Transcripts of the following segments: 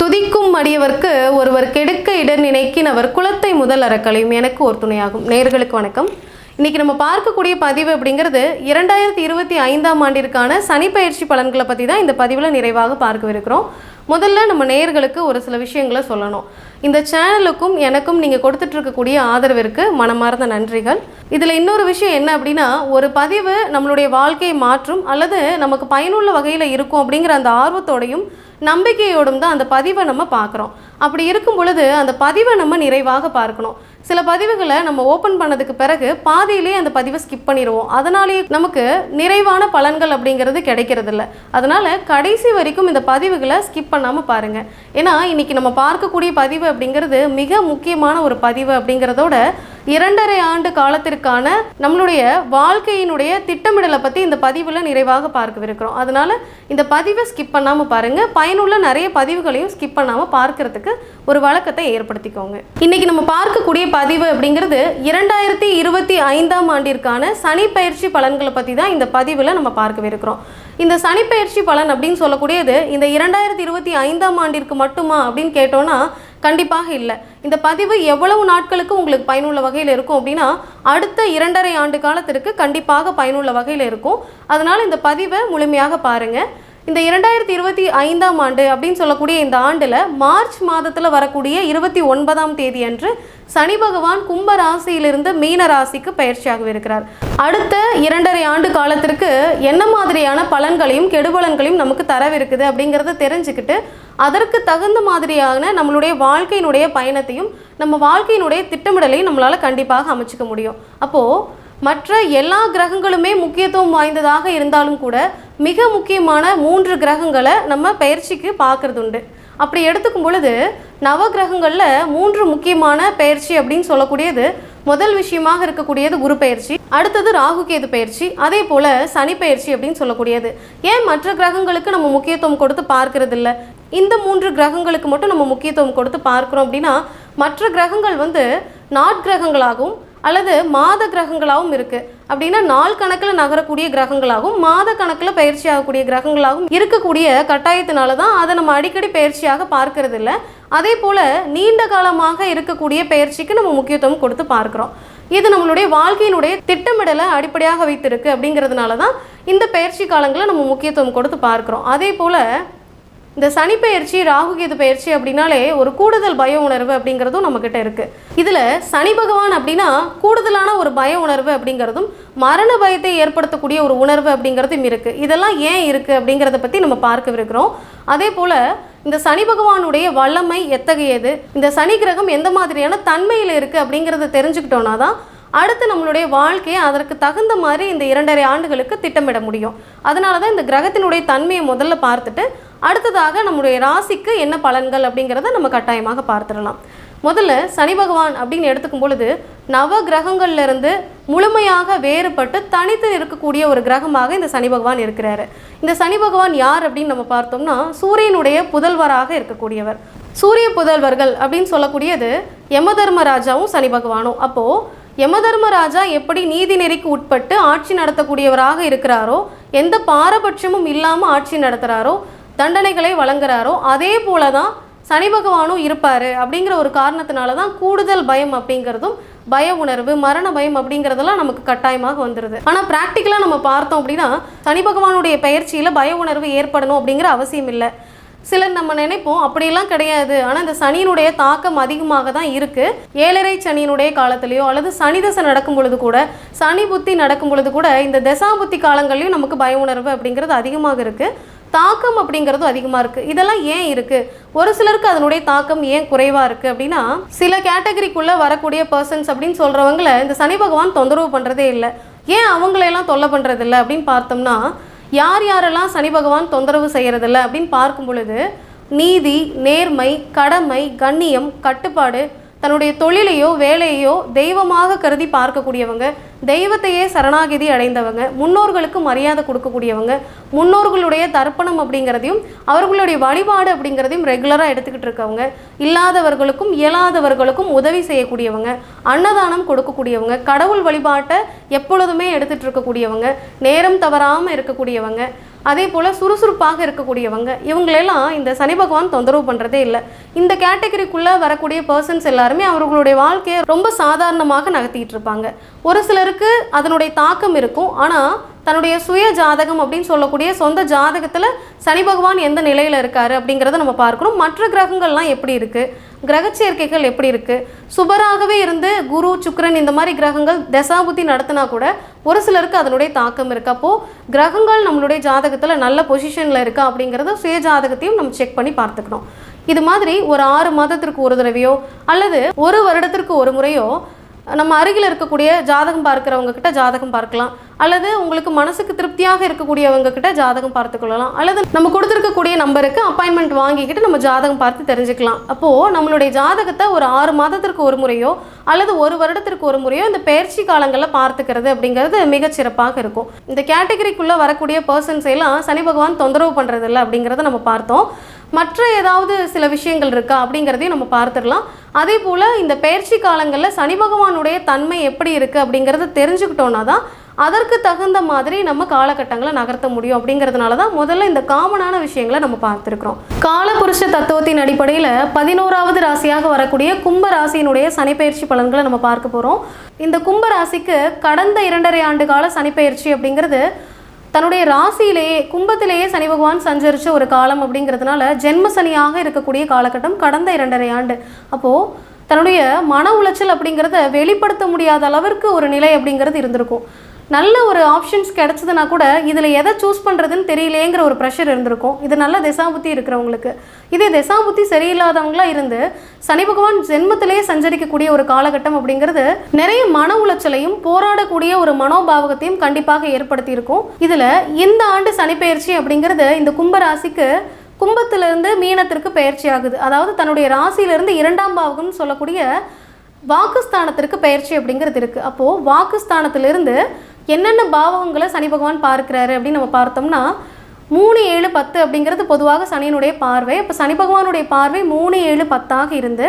துதிக்கும் அடியவர்க்கு ஒருவர் கெடுக்க இடர் நினைக்கினவர் குலத்தை முதல் அறக்கலையும் எனக்கு ஒரு துணையாகும். நேயர்களுக்கு வணக்கம். இன்றைக்கி நம்ம பார்க்கக்கூடிய பதிவு அப்படிங்கிறது 2025ஆம் ஆண்டிற்கான சனிப்பெயர்ச்சி பலன்களை பற்றி தான் இந்த பதிவில் நிறைவாக பார்க்கவிருக்கிறோம். முதல்ல நம்ம நேயர்களுக்கு ஒரு சில விஷயங்களை சொல்லணும். இந்த சேனலுக்கும் எனக்கும் நீங்கள் கொடுத்துட்ருக்கக்கூடிய ஆதரவிற்கு மனமார்ந்த நன்றிகள். இதில் இன்னொரு விஷயம் என்ன அப்படின்னா, ஒரு பதிவு நம்மளுடைய வாழ்க்கையை மாற்றும் அல்லது நமக்கு பயனுள்ள வகையில் இருக்கும் அப்படிங்கிற அந்த ஆர்வத்தோடையும் நம்பிக்கையோடும் தான் அந்த பதிவை நம்ம பார்க்குறோம். அப்படி இருக்கும் பொழுது அந்த பதிவை நம்ம நிறைவாக பார்க்கணும். சில பதிவுகளை நம்ம ஓப்பன் பண்ணதுக்கு பிறகு பாதியிலே அந்த பதிவை ஸ்கிப் பண்ணிடுவோம். அதனாலேயே நமக்கு நிறைவான பலன்கள் அப்படிங்கிறது கிடைக்கிறதில்ல. அதனால் கடைசி வரைக்கும் இந்த பதிவுகளை ஸ்கிப் பண்ணாமல் பாருங்கள். ஏன்னா இன்றைக்கி நம்ம பார்க்கக்கூடிய பதிவு அப்படிங்கிறது மிக முக்கியமான ஒரு பதிவு அப்படிங்கிறதோட 2.5 ஆண்டு காலத்திற்கான நம்மளுடைய வாழ்க்கையினுடைய திட்டமிடலை பற்றி இந்த பதிவில் நிறைவாக பார்க்கவிருக்கிறோம். அதனால் இந்த பதிவை ஸ்கிப் பண்ணாமல் பாருங்கள். பயனுள்ள நிறைய பதிவுகளையும் ஸ்கிப் பண்ணாமல் பார்க்கறதுக்கு ஒரு வழக்கத்தை ஏற்படுத்திக்கோங்க. இன்றைக்கி நம்ம பார்க்கக்கூடிய பதிவு அப்படிங்கிறது 2025ஆம் ஆண்டிற்கான சனிப்பெயர்ச்சி பலன்களை பற்றி தான் இந்த பதிவில் நம்ம பார்க்கவிருக்கிறோம். இந்த சனிப்பெயர்ச்சி பலன் அப்படின்னு சொல்லக்கூடியது இந்த 2025ஆம் ஆண்டிற்கு மட்டுமா அப்படின்னு கேட்டோன்னா கண்டிப்பாக இல்லை. இந்த பதிவு எவ்வளவு நாட்களுக்கு உங்களுக்கு பயனுள்ள வகையில் இருக்கும் அப்படின்னா அடுத்த 2.5 ஆண்டு காலத்திற்கு கண்டிப்பாக பயனுள்ள வகையில் இருக்கும். அதனால் இந்த பதிவை முழுமையாக பாருங்கள். இந்த 2025ஆம் ஆண்டு அப்படின்னு சொல்லக்கூடிய இந்த ஆண்டில் மார்ச் மாதத்தில் வரக்கூடிய 29ஆம் தேதி அன்று சனி பகவான் கும்ப ராசியிலிருந்து மீன ராசிக்கு பயிற்சியாக இருக்கிறார். அடுத்த 2.5 ஆண்டு காலத்திற்கு என்ன மாதிரியான பலன்களையும் கெடுபலன்களையும் நமக்கு தரவிருக்குது அப்படிங்கிறத தெரிஞ்சுக்கிட்டு அதற்கு தகுந்த மாதிரியான நம்மளுடைய வாழ்க்கையினுடைய பயணத்தையும் நம்ம வாழ்க்கையினுடைய திட்டமிடலையும் நம்மளால் கண்டிப்பாக அமைச்சிக்க முடியும். அப்போது மற்ற எல்லா கிரகங்களுமே முக்கியத்துவம் வாய்ந்ததாக இருந்தாலும் கூட மிக முக்கியமான 3 கிரகங்களை நம்ம பயிற்சிக்கு பார்க்கறது உண்டு. அப்படி எடுத்துக்கும் பொழுது நவ கிரகங்களில் 3 முக்கியமான பயிற்சி அப்படின்னு சொல்லக்கூடியது முதல் விஷயமாக இருக்கக்கூடியது குரு பயிற்சி, அடுத்தது ராகு கேது பயிற்சி, அதே போல் சனி பயிற்சி அப்படின்னு சொல்லக்கூடியது. ஏன் மற்ற கிரகங்களுக்கு நம்ம முக்கியத்துவம் கொடுத்து பார்க்கறது இல்லை, இந்த 3 கிரகங்களுக்கு மட்டும் நம்ம முக்கியத்துவம் கொடுத்து பார்க்குறோம் அப்படின்னா மற்ற கிரகங்கள் நாட்கிரகங்களாகவும் அல்லது மாத கிரகங்களாகவும் இருக்குது. அப்படின்னா நாள் கணக்கில் நகரக்கூடிய கிரகங்களாகவும் மாத கணக்கில் பயிற்சி ஆகக்கூடிய கிரகங்களாகவும் இருக்கக்கூடிய கட்டாயத்தினால தான் அதை நம்ம அடிக்கடி பயிற்சியாக பார்க்கறது இல்லை. அதே போல் நீண்ட காலமாக இருக்கக்கூடிய பயிற்சிக்கு நம்ம முக்கியத்துவம் கொடுத்து பார்க்குறோம். இது நம்மளுடைய வாழ்க்கையினுடைய திட்டமிடலை அடிப்படையாக வைத்திருக்கு. அப்படிங்கிறதுனால தான் இந்த பயிற்சி காலங்களில் நம்ம முக்கியத்துவம் கொடுத்து பார்க்குறோம். அதே போல் இந்த சனி பயிற்சி ராகு கேது பயிற்சி அப்படின்னாலே ஒரு கூடுதல் பய உணர்வு அப்படிங்கிறதும் நம்மக்கிட்ட இருக்குது. இதில் சனி பகவான் அப்படின்னா கூடுதலான ஒரு பய உணர்வு அப்படிங்கிறதும் மரண பயத்தை ஏற்படுத்தக்கூடிய ஒரு உணர்வு அப்படிங்கிறதும் இருக்குது. இதெல்லாம் ஏன் இருக்குது அப்படிங்கிறத பற்றி நம்ம பார்க்கவிருக்கிறோம். அதே போல் இந்த சனி பகவானுடைய வல்லமை எத்தகையது, இந்த சனி கிரகம் எந்த மாதிரியான தன்மையில் இருக்குது அப்படிங்கிறத தெரிஞ்சுக்கிட்டோன்னா தான் அடுத்து நம்மளுடைய வாழ்க்கையை அதற்கு தகுந்த மாதிரி இந்த 2.5 ஆண்டுகளுக்கு திட்டமிட முடியும். அதனால தான் இந்த கிரகத்தினுடைய தன்மையை முதல்ல பார்த்துட்டு அடுத்ததாக நம்முடைய ராசிக்கு என்ன பலன்கள் அப்படிங்கிறத நம்ம கட்டாயமாக பார்த்துடலாம். முதல்ல சனி பகவான் அப்படின்னு எடுத்துக்கும் பொழுது நவ கிரகங்கள்லேருந்து முழுமையாக வேறுபட்டு தனித்து இருக்கக்கூடிய ஒரு கிரகமாக இந்த சனி பகவான் இருக்கிறாரு. இந்த சனி பகவான் யார் அப்படின்னு நம்ம பார்த்தோம்னா சூரியனுடைய புதல்வராக இருக்கக்கூடியவர். சூரிய புதல்வர்கள் அப்படின்னு சொல்லக்கூடியது யமதர்மராஜாவும் சனி பகவானும். அப்போது யமதர்மராஜா எப்படி நீதி நெறிக்கு உட்பட்டு ஆட்சி நடத்தக்கூடியவராக இருக்கிறாரோ, எந்த பாரபட்சமும் இல்லாமல் ஆட்சி நடத்துகிறாரோ, தண்டனைகளை வழங்குறாரோ, அதே போல தான் சனி பகவானும் இருப்பார். அப்படிங்கிற ஒரு காரணத்தினால தான் கூடுதல் பயம் அப்படிங்கிறதும் பய உணர்வு மரண பயம் அப்படிங்கிறதெல்லாம் நமக்கு கட்டாயமாக வந்துடுது. ஆனால் ப்ராக்டிக்கலாக நம்ம பார்த்தோம் அப்படின்னா சனி பகவானுடைய பயிற்சியில் பய உணர்வு ஏற்படணும் அப்படிங்கிற அவசியம் இல்லை. சிலர் நம்ம நினைப்போம் அப்படியெல்லாம் கிடையாது, ஆனால் இந்த சனியினுடைய தாக்கம் அதிகமாக தான் இருக்குது. 7.5 சனியினுடைய காலத்திலையோ அல்லது சனி தசை நடக்கும் பொழுது கூட சனி புத்தி நடக்கும் பொழுது கூட இந்த தசாபுத்தி காலங்கள்லையும் நமக்கு பய உணர்வு அப்படிங்கிறது அதிகமாக இருக்குது, தாக்கம் அப்படிங்கிறதும் அதிகமாக இருக்குது. இதெல்லாம் ஏன் இருக்குது? ஒரு சிலருக்கு அதனுடைய தாக்கம் ஏன் குறைவாக இருக்குது அப்படின்னா சில கேட்டகரிக்குள்ளே வரக்கூடிய பர்சன்ஸ் அப்படின்னு சொல்கிறவங்கள இந்த சனி பகவான் தொந்தரவு பண்ணுறதே இல்லை. ஏன் அவங்களையெல்லாம் தொல்லை பண்ணுறதில்லை அப்படின்னு பார்த்தோம்னா யாரெல்லாம் சனி பகவான் தொந்தரவு செய்கிறதில்ல அப்படின்னு பார்க்கும் பொழுது நீதி, நேர்மை, கடமை, கண்ணியம், கட்டுப்பாடு, தன்னுடைய தொழிலையோ வேலையோ தெய்வமாக கருதி பார்க்கக்கூடியவங்க, தெய்வத்தையே சரணாகிதி அடைந்தவங்க, முன்னோர்களுக்கு மரியாதை கொடுக்கக்கூடியவங்க, முன்னோர்களுடைய தர்ப்பணம் அப்படிங்கிறதையும் அவர்களுடைய வழிபாடு அப்படிங்கிறதையும் ரெகுலராக எடுத்துக்கிட்டு இருக்கவங்க, இல்லாதவர்களுக்கும் இயலாதவர்களுக்கும் உதவி செய்யக்கூடியவங்க, அன்னதானம் கொடுக்கக்கூடியவங்க, கடவுள் வழிபாட்டை எப்பொழுதுமே எடுத்துகிட்டு இருக்கக்கூடியவங்க, நேரம் தவறாமல் இருக்கக்கூடியவங்க, அதே போல் சுறுசுறுப்பாக இருக்கக்கூடியவங்க, இவங்களெல்லாம் இந்த சனி பகவான் தொந்தரவு பண்ணுறதே இல்லை. இந்த கேட்டகரிக்குள்ளே வரக்கூடிய பர்சன்ஸ் எல்லாருமே அவர்களுடைய வாழ்க்கையை ரொம்ப சாதாரணமாக நகர்த்திக்கிட்டு இருப்பாங்க. ஒரு சிலருக்கு அதனுடைய தாக்கம் இருக்கும். ஆனால் தன்னுடைய சுய ஜாதகம் அப்படின்னு சொல்லக்கூடிய சொந்த ஜாதகத்தில் சனி பகவான் எந்த நிலையில் இருக்கார் அப்படிங்கிறத நம்ம பார்க்கணும். மற்ற கிரகங்கள்லாம் எப்படி இருக்குது, கிரக சேர்க்கைகள் எப்படி இருக்குது, சுபராகவே இருந்து குரு சுக்கிரன் இந்த மாதிரி கிரகங்கள் தசாபுத்தி நடத்தினா கூட ஒரு சிலருக்கு அதனுடைய தாக்கம் இருக்குது. அப்போது கிரகங்கள் நம்மளுடைய ஜாதகத்தில் நல்ல பொசிஷனில் இருக்கா அப்படிங்கிறத சுய ஜாதகத்தையும் நம்ம செக் பண்ணி பார்த்துக்கணும். இது மாதிரி ஒரு 6 மாதத்திற்கு ஒரு தடவையோ அல்லது ஒரு வருடத்திற்கு ஒரு முறையோ நம்ம அருகில் இருக்கக்கூடிய ஜாதகம் பார்க்குறவங்க கிட்ட ஜாதகம் பார்க்கலாம், அல்லது உங்களுக்கு மனசுக்கு திருப்தியாக இருக்கக்கூடியவங்க கிட்ட ஜாதகம் பார்த்து கொள்ளலாம், அல்லது நம்ம கொடுத்துருக்கக்கூடிய நம்பருக்கு அப்பாயின்மெண்ட் வாங்கிக்கிட்டு நம்ம ஜாதகம் பார்த்து தெரிஞ்சுக்கலாம். அப்போது நம்மளுடைய ஜாதகத்தை ஒரு 6 மாதத்திற்கு ஒரு முறையோ அல்லது ஒரு வருடத்திற்கு ஒரு முறையோ இந்த பயிற்சி காலங்களில் பார்த்துக்கிறது அப்படிங்கிறது மிகச்சிறப்பாக இருக்கும். இந்த கேட்டகரிக்குள்ளே வரக்கூடிய பர்சன்ஸ் எல்லாம் சனி பகவான் தொந்தரவு பண்ணுறதில்லை அப்படிங்கிறத நம்ம பார்த்தோம். மற்ற ஏதாவது சில விஷயங்கள் இருக்கா அப்படிங்கிறதையும் நம்ம பார்த்துடலாம். அதே போல் இந்த பயிற்சி காலங்களில் சனி பகவானுடைய தன்மை எப்படி இருக்குது அப்படிங்கிறத தெரிஞ்சுக்கிட்டோன்னா தான் அதற்கு தகுந்த மாதிரி நம்ம காலகட்டங்களை நகர்த்த முடியும். அப்படிங்கிறதுனால தான் முதல்ல இந்த காமனான விஷயங்களை நம்ம பார்த்துருக்குறோம். காலபுருஷ தத்துவத்தின் அடிப்படையில் 11வது ராசியாக வரக்கூடிய கும்ப ராசியினுடைய சனிப்பெயர்ச்சி பலன்களை நம்ம பார்க்க போகிறோம். இந்த கும்ப ராசிக்கு கடந்த 2.5 ஆண்டு கால சனிப்பெயர்ச்சி அப்படிங்கிறது தன்னுடைய ராசியிலேயே கும்பத்திலேயே சனி பகவான் சஞ்சரித்த ஒரு காலம் அப்படிங்கிறதுனால ஜென்ம சனியாக இருக்கக்கூடிய காலகட்டம் கடந்த 2.5 ஆண்டு. அப்போது தன்னுடைய மன உளைச்சல் அப்படிங்கிறத வெளிப்படுத்த முடியாத அளவிற்கு ஒரு நிலை அப்படிங்கிறது இருந்திருக்கும். நல்ல ஒரு ஆப்ஷன்ஸ் கிடச்சதுன்னா கூட இதில் எதை சூஸ் பண்ணுறதுன்னு தெரியலேங்கிற ஒரு ப்ரெஷர் இருந்திருக்கும். இது நல்ல திசாபுத்தி இருக்கிறவங்களுக்கு. இதே திசாபுத்தி சரியில்லாதவங்களாக இருந்து சனி பகவான் ஜென்மத்திலேயே சஞ்சரிக்கக்கூடிய ஒரு காலகட்டம் அப்படிங்கிறது நிறைய மன உளைச்சலையும் போராடக்கூடிய ஒரு மனோபாவகத்தையும் கண்டிப்பாக ஏற்படுத்தியிருக்கும். இதில் இந்த ஆண்டு சனிப்பெயர்ச்சி அப்படிங்கிறது இந்த கும்பராசிக்கு கும்பத்திலிருந்து மீனத்திற்கு பயிற்சி ஆகுது. அதாவது தன்னுடைய ராசியிலிருந்து 2ஆம் பாவகம்னு சொல்லக்கூடிய வாக்குஸ்தானத்திற்கு பயிற்சி அப்படிங்கிறது இருக்குது. அப்போது வாக்குஸ்தானத்திலிருந்து என்னென்ன பாவகங்களை சனி பகவான் பார்க்குறாரு அப்படின்னு நம்ம பார்த்தோம்னா 3, 7, 10 அப்படிங்கிறது பொதுவாக சனியினுடைய பார்வை. இப்போ சனி பகவானுடைய பார்வை 3, 7, 10 இருந்து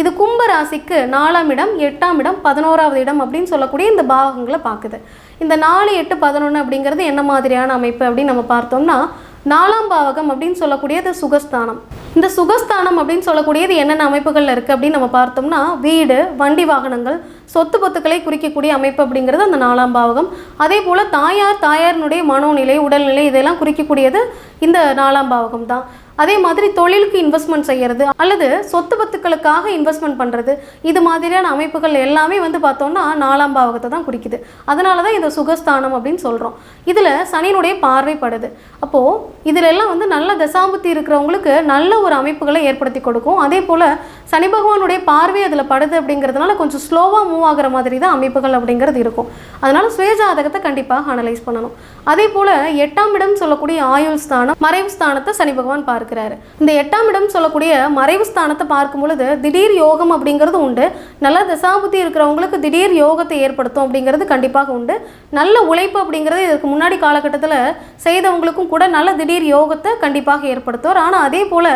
இது கும்ப ராசிக்கு 4ஆம் இடம், 8ஆம் இடம், 11வது இடம் அப்படின்னு சொல்லக்கூடிய இந்த பாவகங்களை பார்க்குது. இந்த 4, 8, 11 அப்படிங்கிறது என்ன மாதிரியான அமைப்பு அப்படின்னு நம்ம பார்த்தோம்னா 4ஆம் பாவகம் அப்படின்னு சொல்லக்கூடியது சுகஸ்தானம். இந்த சுகஸ்தானம் அப்படின்னு சொல்லக்கூடியது என்னென்ன அமைப்புகள் இருக்குது அப்படின்னு நம்ம பார்த்தோம்னா வீடு, வண்டி வாகனங்கள், சொத்து பத்துக்களை குறிக்கக்கூடிய அமைப்பு அப்படிங்கிறது அந்த 4ஆம் பாவகம். அதே போல் தாயாரினுடைய மனோநிலை, உடல்நிலை இதெல்லாம் குறிக்கக்கூடியது இந்த 4ஆம் பாவகம் தான். அதே மாதிரி தொழிலுக்கு இன்வெஸ்ட்மெண்ட் செய்கிறது அல்லது சொத்து பத்துக்களுக்காக இன்வெஸ்ட்மெண்ட் பண்ணுறது இது மாதிரியான அமைப்புகள் எல்லாமே பார்த்தோம்னா 4ஆம் பாவகத்தை தான் குறிக்குது. அதனால தான் இந்த சுகஸ்தானம் அப்படின்னு சொல்கிறோம். இதில் சனியினுடைய பார்வை படுது. அப்போது இதில் எல்லாம் நல்ல தசாபுத்தி இருக்கிறவங்களுக்கு நல்ல ஒரு அமைப்புகளை ஏற்படுத்தி கொடுக்கும். அதே போல் சனி பகவானுடைய பார்வை அதில் படுது அப்படிங்கிறதுனால கொஞ்சம் ஸ்லோவாக மூவ் ஆகிற மாதிரி தான் அமைப்புகள் அப்படிங்கிறது இருக்கும். அதனால் சுயஜாதகத்தை கண்டிப்பாக அனலைஸ் பண்ணணும். அதே போல் 8ஆம் இடம் சொல்லக்கூடிய ஆயுள் ஸ்தானம், மறைவு ஸ்தானத்தை சனி பகவான் பார்க்கிறாரு. இந்த 8ஆம் இடம் சொல்லக்கூடிய மறைவு ஸ்தானத்தை பார்க்கும் பொழுது திடீர் யோகம் அப்படிங்கிறது உண்டு. நல்ல தசாபுத்தி இருக்கிறவங்களுக்கு திடீர் யோகத்தை ஏற்படுத்தும் அப்படிங்கிறது கண்டிப்பாக உண்டு. நல்ல உழைப்பு அப்படிங்கிறது இதுக்கு முன்னாடி காலகட்டத்தில் செய்தவங்களுக்கும் கூட நல்ல திடீர் யோகத்தை கண்டிப்பாக ஏற்படுத்துவார். ஆனால் அதே போல்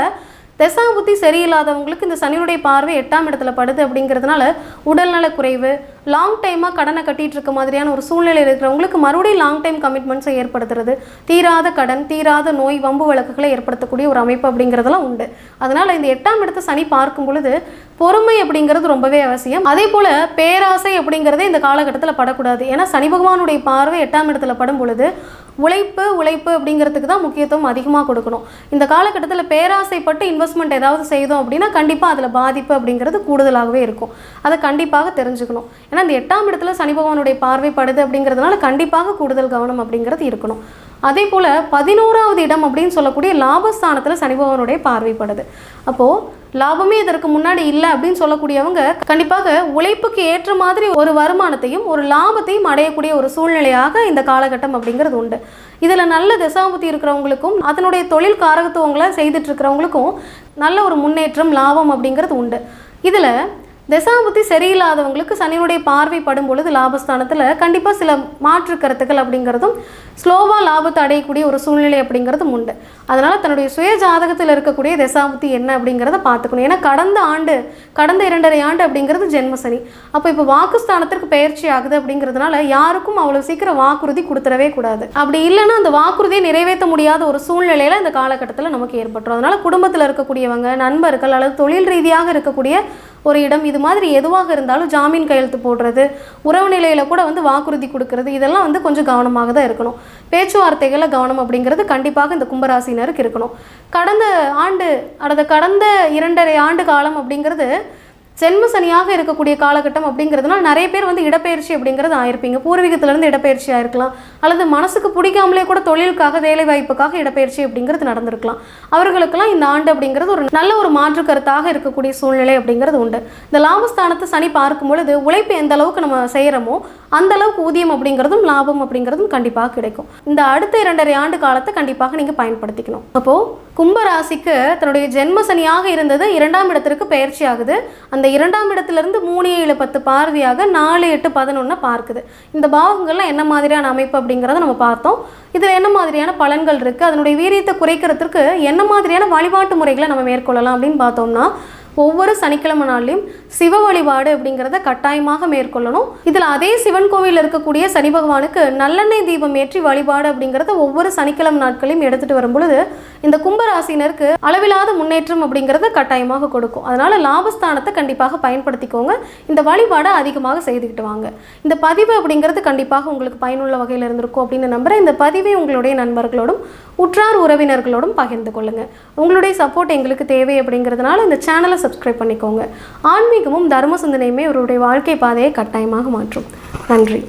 தசாபுத்தி சரியில்லாதவங்களுக்கு இந்த சனியுடைய பார்வை 8ஆம் இடத்துல படுது அப்படிங்கிறதுனால உடல்நல குறைவு, லாங் டைமாக கடனை கட்டிகிட்டு இருக்க மாதிரியான ஒரு சூழ்நிலை இருக்கிறவங்களுக்கு மறுபடியும் லாங் டைம் கமிட்மெண்ட்ஸை ஏற்படுத்துறது, தீராத கடன், தீராத நோய், வம்பு வழக்குகளை ஏற்படுத்தக்கூடிய ஒரு அமைப்பு அப்படிங்கிறதெல்லாம் உண்டு. அதனால் இந்த 8ஆம் இடத்தை சனி பார்க்கும் பொழுது பொறுமை அப்படிங்கிறது ரொம்பவே அவசியம். அதே போல் பேராசை அப்படிங்கிறதே இந்த காலகட்டத்தில் படக்கூடாது. ஏன்னா சனி பகவானுடைய பார்வை 8ஆம் இடத்துல படும் பொழுது உழைப்பு அப்படிங்கிறதுக்கு தான் முக்கியத்துவம் அதிகமாக கொடுக்கணும். இந்த காலகட்டத்தில் பேராசைப்பட்டு இன்வெஸ்ட்மெண்ட் ஏதாவது செய்தோம் அப்படின்னா கண்டிப்பாக அதில் பாதிப்பு அப்படிங்கிறது கூடுதலாகவே இருக்கும். அதை கண்டிப்பாக தெரிஞ்சுக்கணும். ஏன்னா இந்த 8ஆம் இடத்துல சனி பகவானுடைய பார்வை படுது அப்படிங்கிறதுனால கண்டிப்பாக கூடுதல் கவனம் அப்படிங்கிறது இருக்கணும். அதே போல் 11வது இடம் அப்படின்னு சொல்லக்கூடிய லாபஸ்தானத்தில் சனி பகவானுடைய பார்வைப்படுது. அப்போது லாபமே இதற்கு முன்னாடி இல்லை அப்படின்னு சொல்லக்கூடியவங்க கண்டிப்பாக உழைப்புக்கு ஏற்ற மாதிரி ஒரு வருமானத்தையும் ஒரு லாபத்தையும் அடையக்கூடிய ஒரு சூழ்நிலையாக இந்த காலகட்டம் அப்படிங்கிறது உண்டு. இதில் நல்ல தசாபுத்தி இருக்கிறவங்களுக்கும் அதனுடைய தொழில் காரகத்துவங்களை செய்துட்டு இருக்கிறவங்களுக்கும் நல்ல ஒரு முன்னேற்றம், லாபம் அப்படிங்கிறது உண்டு. இதில் தசாபுத்தி சரியில்லாதவங்களுக்கு சனியுடைய பார்வை படும் பொழுது லாபஸ்தானத்தில் கண்டிப்பாக சில மாற்று கருத்துக்கள் அப்படிங்கிறதும் ஸ்லோவாக லாபத்தை அடையக்கூடிய ஒரு சூழ்நிலை அப்படிங்கிறதும் உண்டு. அதனால் தன்னுடைய சுய ஜாதகத்தில் இருக்கக்கூடிய தசாபுத்தி என்ன அப்படிங்கிறத பார்த்துக்கணும். ஏன்னா கடந்த 2.5 ஆண்டு அப்படிங்கிறது ஜென்மசனி. அப்போ இப்போ வாக்குஸ்தானத்திற்கு பயிற்சி ஆகுது அப்படிங்கிறதுனால யாருக்கும் அவ்வளோ சீக்கிரம் வாக்குறுதி கொடுத்துடவே கூடாது. அப்படி இல்லைன்னா அந்த வாக்குறுதியை நிறைவேற்ற முடியாத ஒரு சூழ்நிலையில் இந்த காலகட்டத்தில் நமக்கு ஏற்பட்டுரும். அதனால் குடும்பத்தில் இருக்கக்கூடியவங்க, நண்பர்கள் அல்லது தொழில் ரீதியாக இருக்கக்கூடிய ஒரு இடம், இது மாதிரி எதுவாக இருந்தாலும் ஜாமீன் கையெழுத்து போடுறது, உறவு நிலையில் கூட வாக்குறுதி கொடுக்கறது, இதெல்லாம் கொஞ்சம் கவனமாக தான் இருக்கணும். பேச்சுவார்த்தைகளில் கவனம் அப்படிங்கிறது கண்டிப்பாக இந்த கும்பராசினருக்கு இருக்கணும். கடந்த 2.5 ஆண்டு காலம் அப்படிங்கிறது ஜென்ம சனியாக இருக்கக்கூடிய காலகட்டம் அப்படிங்கிறதுனால நிறைய பேர் இடப்பெயர்ச்சி அப்படிங்கிறது ஆயிருப்பீங்க. பூர்வீகத்திலேருந்து இடப்பெயர்ச்சி ஆயிருக்கலாம், அல்லது மனசுக்கு பிடிக்காமலே கூட தொழிலுக்காக, வேலை வாய்ப்புக்காக இடப்பெயர்ச்சி அப்படிங்கிறது நடந்திருக்கலாம். அவர்களுக்கெல்லாம் இந்த ஆண்டு அப்படிங்கிறது ஒரு நல்ல ஒரு மாற்று கருத்தாக இருக்கக்கூடிய சூழ்நிலை அப்படிங்கிறது உண்டு. இந்த லாபஸ்தானத்தை சனி பார்க்கும் பொழுது உழைப்பு எந்த அளவுக்கு நம்ம செய்கிறோமோ அந்த அளவுக்கு ஊதியம் அப்படிங்கிறதும் லாபம் அப்படிங்கிறதும் கண்டிப்பாக கிடைக்கும். இந்த அடுத்த 2.5 ஆண்டு காலத்தை கண்டிப்பாக நீங்கள் பயன்படுத்திக்கணும். அப்போது கும்பராசிக்கு தன்னுடைய ஜென்ம சனியாக இருந்தது 2ஆம் இடத்திற்கு பயிற்சி ஆகுது. அந்த 2ஆம் இடத்திலிருந்து 3, 7, 10 பார்வையாக 4, 8, 11 பார்க்குது. இந்த பாவங்கள்லாம் என்ன மாதிரியான அமைப்பு அப்படிங்கிறத நம்ம பார்த்தோம். இதில் என்ன மாதிரியான பலன்கள் இருக்குது, அதனுடைய வீரியத்தை குறைக்கிறதுக்கு என்ன மாதிரியான வழிபாட்டு முறைகளை நம்ம மேற்கொள்ளலாம் அப்படின்னு பார்த்தோம்னா, ஒவ்வொரு சனிக்கிழமை நாள்லையும் சிவ வழிபாடு அப்படிங்கிறத கட்டாயமாக மேற்கொள்ளணும். இதில் அதே சிவன் கோவிலில் இருக்கக்கூடிய சனி பகவானுக்கு நல்லெண்ணெய் தீபம் ஏற்றி வழிபாடு அப்படிங்கிறத ஒவ்வொரு சனிக்கிழமை நாட்களையும் எடுத்துகிட்டு வரும் பொழுது இந்த கும்பராசினருக்கு அளவில்லாத முன்னேற்றம் அப்படிங்கிறத கட்டாயமாக கொடுக்கும். அதனால் லாபஸ்தானத்தை கண்டிப்பாக பயன்படுத்திக்கோங்க. இந்த வழிபாடை அதிகமாக செய்துக்கிட்டு வாங்க. இந்த பதிவு அப்படிங்கிறது கண்டிப்பாக உங்களுக்கு பயனுள்ள வகையில் இருந்திருக்கும் அப்படின்னு நம்புகிறேன். இந்த பதிவை உங்களுடைய நண்பர்களோடும் உற்றார் உறவினர்களோடும் பகிர்ந்து கொள்ளுங்கள். உங்களுடைய சப்போர்ட் எங்களுக்கு தேவை அப்படிங்கிறதுனால இந்த சேனலை சப்ஸ்கிரைப் பண்ணிக்கோங்க. ஆன்மீகமும் தர்ம சிந்தனையுமே அவருடைய வாழ்க்கை பாதையை கட்டாயமாக மாற்றும். நன்றி.